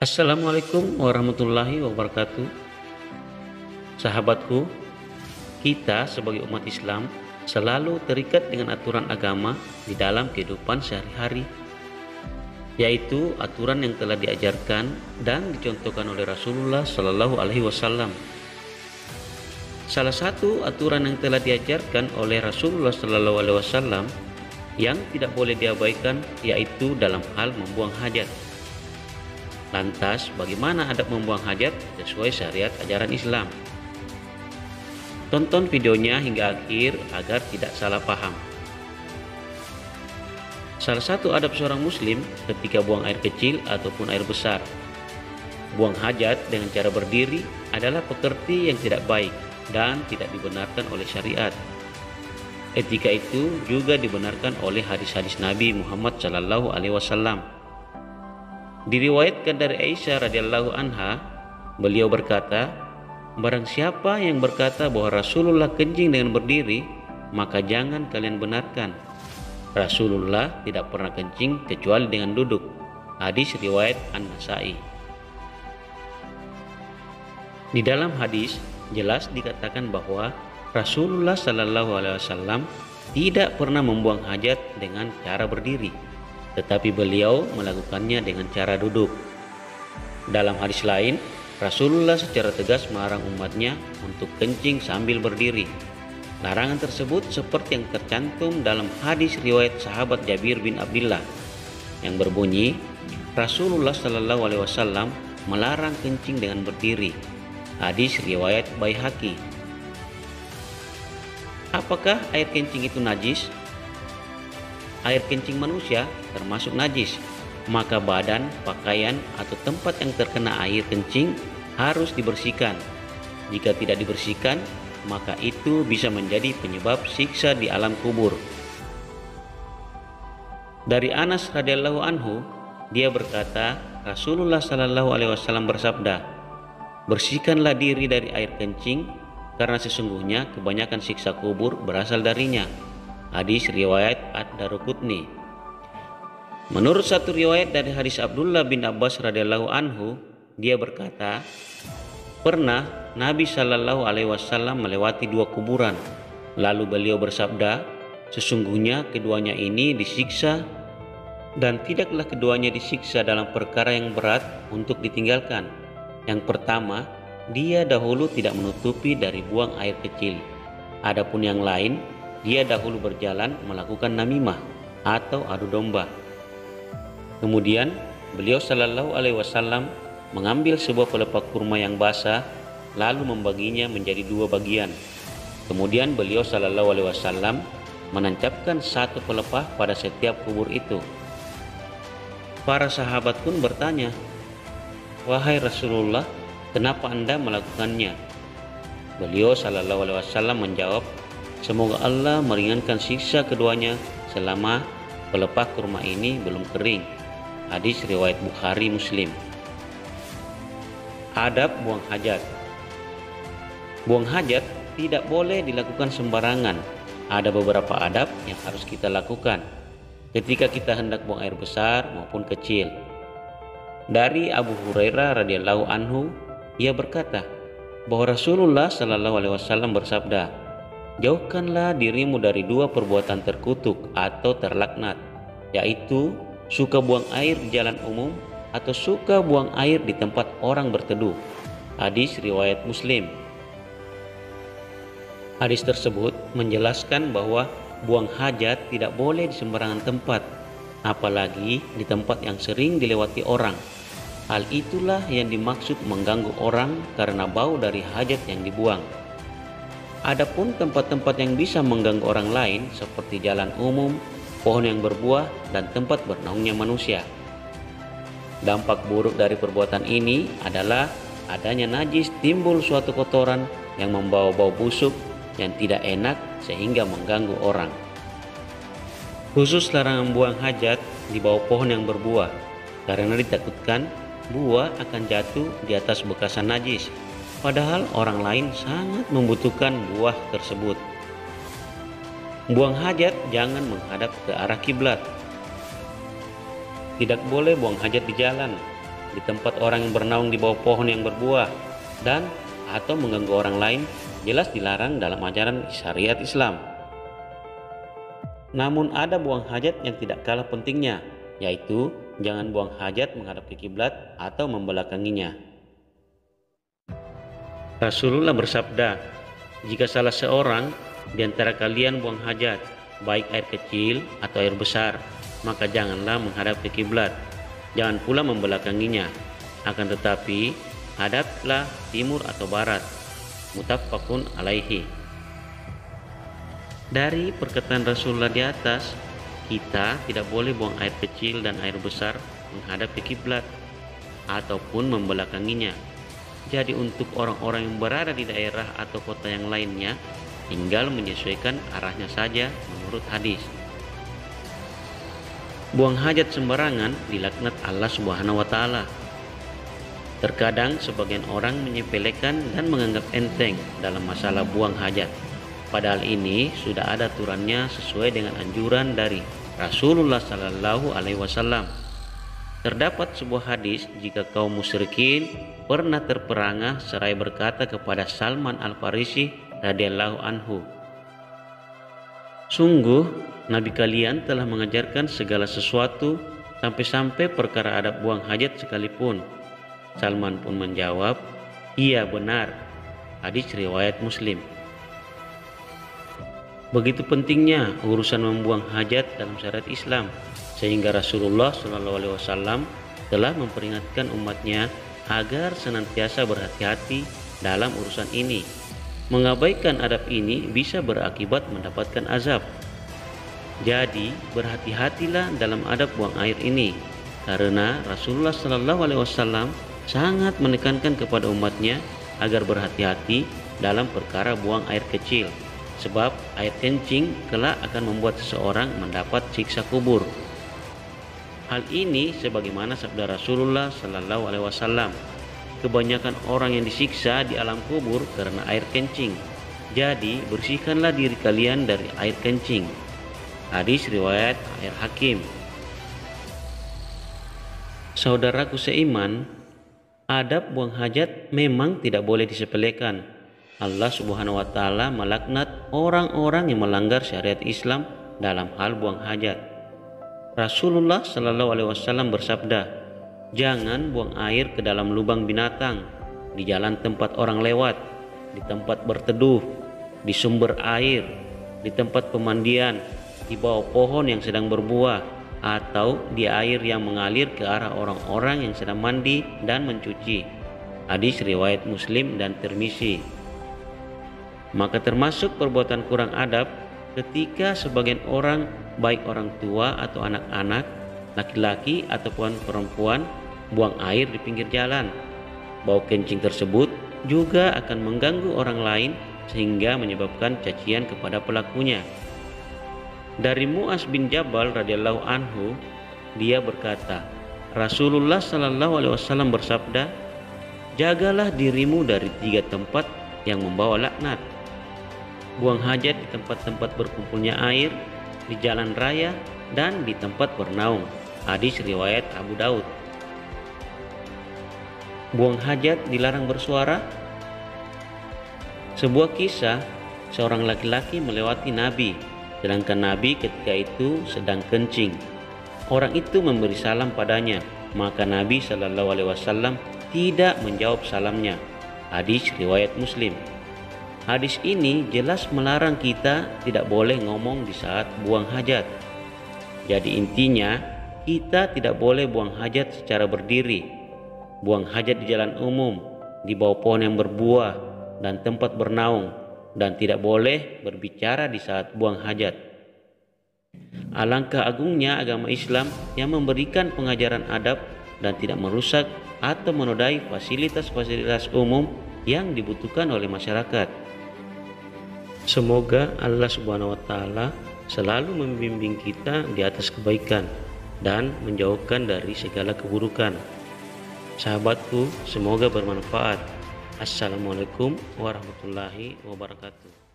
Assalamualaikum warahmatullahi wabarakatuh. Sahabatku, kita sebagai umat Islam selalu terikat dengan aturan agama di dalam kehidupan sehari-hari, yaitu aturan yang telah diajarkan dan dicontohkan oleh Rasulullah Shallallahu Alaihi Wasallam. Salah satu aturan yang telah diajarkan oleh Rasulullah Shallallahu Alaihi Wasallam yang tidak boleh diabaikan yaitu dalam hal membuang hajat. Lantas, bagaimana adab membuang hajat sesuai syariat ajaran Islam? Tonton videonya hingga akhir agar tidak salah paham. Salah satu adab seorang muslim ketika buang air kecil ataupun air besar. Buang hajat dengan cara berdiri adalah pekerti yang tidak baik dan tidak dibenarkan oleh syariat. Etika itu juga dibenarkan oleh hadis-hadis Nabi Muhammad SAW. Diriwayatkan dari Aisyah radhiyallahu anha, beliau berkata, barang siapa yang berkata bahwa Rasulullah kencing dengan berdiri, maka jangan kalian benarkan. Rasulullah tidak pernah kencing kecuali dengan duduk. Hadis riwayat An-Nasa'i. Di dalam hadis jelas dikatakan bahwa Rasulullah Shallallahu Alaihi Wasallam tidak pernah membuang hajat dengan cara berdiri, tetapi beliau melakukannya dengan cara duduk. Dalam hadis lain, Rasulullah secara tegas melarang umatnya untuk kencing sambil berdiri. Larangan tersebut seperti yang tercantum dalam hadis riwayat sahabat Jabir bin Abdullah yang berbunyi, Rasulullah Shallallahu Alaihi Wasallam melarang kencing dengan berdiri. Hadis riwayat Baihaqi. Apakah air kencing itu najis? Air kencing manusia termasuk najis, maka badan, pakaian, atau tempat yang terkena air kencing harus dibersihkan. Jika tidak dibersihkan, maka itu bisa menjadi penyebab siksa di alam kubur. Dari Anas radhiyallahu anhu, dia berkata, Rasulullah Shallallahu Alaihi Wasallam bersabda, bersihkanlah diri dari air kencing, karena sesungguhnya kebanyakan siksa kubur berasal darinya. Hadis riwayat Ad-Daruqutni. Menurut satu riwayat dari hadis Abdullah bin Abbas radhiyallahu anhu, dia berkata, pernah Nabi Shallallahu Alaihi Wasallam melewati dua kuburan, lalu beliau bersabda, sesungguhnya keduanya ini disiksa dan tidaklah keduanya disiksa dalam perkara yang berat untuk ditinggalkan. Yang pertama, dia dahulu tidak menutupi dari buang air kecil. Adapun yang lain, dia dahulu berjalan melakukan namimah atau adu domba. Kemudian beliau Shallallahu Alaihi Wasallam mengambil sebuah pelepah kurma yang basah lalu membaginya menjadi dua bagian. Kemudian beliau Shallallahu Alaihi Wasallam menancapkan satu pelepah pada setiap kubur itu. Para sahabat pun bertanya, wahai Rasulullah, kenapa Anda melakukannya? Beliau Shallallahu Alaihi Wasallam menjawab, semoga Allah meringankan siksa keduanya selama pelepah kurma ini belum kering. Hadis riwayat Bukhari Muslim. Adab buang hajat. Buang hajat tidak boleh dilakukan sembarangan. Ada beberapa adab yang harus kita lakukan ketika kita hendak buang air besar maupun kecil. Dari Abu Hurairah radhiyallahu anhu, ia berkata bahwa Rasulullah Shallallahu Alaihi Wasallam bersabda, jauhkanlah dirimu dari dua perbuatan terkutuk atau terlaknat, yaitu suka buang air di jalan umum atau suka buang air di tempat orang berteduh. Hadis riwayat Muslim. Hadis tersebut menjelaskan bahwa buang hajat tidak boleh di sembarangan tempat, apalagi di tempat yang sering dilewati orang. Hal itulah yang dimaksud mengganggu orang karena bau dari hajat yang dibuang. Adapun tempat-tempat yang bisa mengganggu orang lain seperti jalan umum, pohon yang berbuah, dan tempat bernaungnya manusia. Dampak buruk dari perbuatan ini adalah adanya najis, timbul suatu kotoran yang membawa bau busuk yang tidak enak sehingga mengganggu orang. Khusus larangan buang hajat di bawah pohon yang berbuah karena ditakutkan buah akan jatuh di atas bekasan najis. Padahal orang lain sangat membutuhkan buah tersebut. Buang hajat jangan menghadap ke arah kiblat. Tidak boleh buang hajat di jalan, di tempat orang yang bernaung di bawah pohon yang berbuah, dan atau mengganggu orang lain jelas dilarang dalam ajaran syariat Islam. Namun ada buang hajat yang tidak kalah pentingnya, yaitu jangan buang hajat menghadap ke kiblat atau membelakanginya. Rasulullah bersabda, jika salah seorang di antara kalian buang hajat, baik air kecil atau air besar, maka janganlah menghadap ke kiblat, jangan pula membelakanginya, akan tetapi hadaplah timur atau barat. Muttafaqun alaihi. Dari perkataan Rasulullah di atas, kita tidak boleh buang air kecil dan air besar menghadap ke kiblat ataupun membelakanginya. Jadi untuk orang-orang yang berada di daerah atau kota yang lainnya, tinggal menyesuaikan arahnya saja menurut hadis. Buang hajat sembarangan dilaknat Allah Subhanahu wa taala. Terkadang sebagian orang menyepelekan dan menganggap enteng dalam masalah buang hajat. Padahal ini sudah ada aturannya sesuai dengan anjuran dari Rasulullah Sallallahu Alaihi Wasallam. Terdapat sebuah hadis jika kaum musyrikin pernah terperangah seraya berkata kepada Salman Al-Farisi radhiyallahu anhu, sungguh Nabi kalian telah mengajarkan segala sesuatu sampai-sampai perkara adab buang hajat sekalipun. Salman pun menjawab, iya benar. Hadis riwayat Muslim. Begitu pentingnya urusan membuang hajat dalam syariat Islam, sehingga Rasulullah SAW telah memperingatkan umatnya agar senantiasa berhati-hati dalam urusan ini. Mengabaikan adab ini bisa berakibat mendapatkan azab. Jadi berhati-hatilah dalam adab buang air ini, karena Rasulullah SAW sangat menekankan kepada umatnya agar berhati-hati dalam perkara buang air kecil, sebab air kencing kelak akan membuat seseorang mendapat siksa kubur. Hal ini sebagaimana sabda Rasulullah SAW, kebanyakan orang yang disiksa di alam kubur karena air kencing. Jadi bersihkanlah diri kalian dari air kencing. Hadis riwayat Air Hakim. Saudaraku seiman, adab buang hajat memang tidak boleh disepelekan. Allah Subhanahu wa taala melaknat orang-orang yang melanggar syariat Islam dalam hal buang hajat. Rasulullah Shallallahu Alaihi Wasallam bersabda, jangan buang air ke dalam lubang binatang, di jalan tempat orang lewat, di tempat berteduh, di sumber air, di tempat pemandian, di bawah pohon yang sedang berbuah, atau di air yang mengalir ke arah orang-orang yang sedang mandi dan mencuci. Hadis riwayat Muslim dan Tirmizi. Maka termasuk perbuatan kurang adab ketika sebagian orang, baik orang tua atau anak-anak, laki-laki ataupun perempuan, buang air di pinggir jalan. Bau kencing tersebut juga akan mengganggu orang lain sehingga menyebabkan cacian kepada pelakunya. Dari Mu'az bin Jabal radhiyallahu anhu, dia berkata, Rasulullah sallallahu alaihi wasallam bersabda, jagalah dirimu dari 3 tempat yang membawa laknat. Buang hajat di tempat-tempat berkumpulnya air, di jalan raya, dan di tempat bernaung. Hadis riwayat Abu Daud. Buang hajat dilarang bersuara. Sebuah kisah, seorang laki-laki melewati Nabi, sedangkan Nabi ketika itu sedang kencing. Orang itu memberi salam padanya, maka Nabi Shallallahu Alaihi Wasallam tidak menjawab salamnya. Hadis riwayat Muslim. Hadis ini jelas melarang kita tidak boleh ngomong di saat buang hajat. Jadi intinya, kita tidak boleh buang hajat secara berdiri. Buang hajat di jalan umum, di bawah pohon yang berbuah, dan tempat bernaung, dan tidak boleh berbicara di saat buang hajat. Alangkah agungnya agama Islam yang memberikan pengajaran adab dan tidak merusak atau menodai fasilitas-fasilitas umum yang dibutuhkan oleh masyarakat. Semoga Allah Subhanahu wa taala selalu membimbing kita di atas kebaikan dan menjauhkan dari segala keburukan. Sahabatku, semoga bermanfaat. Assalamualaikum warahmatullahi wabarakatuh.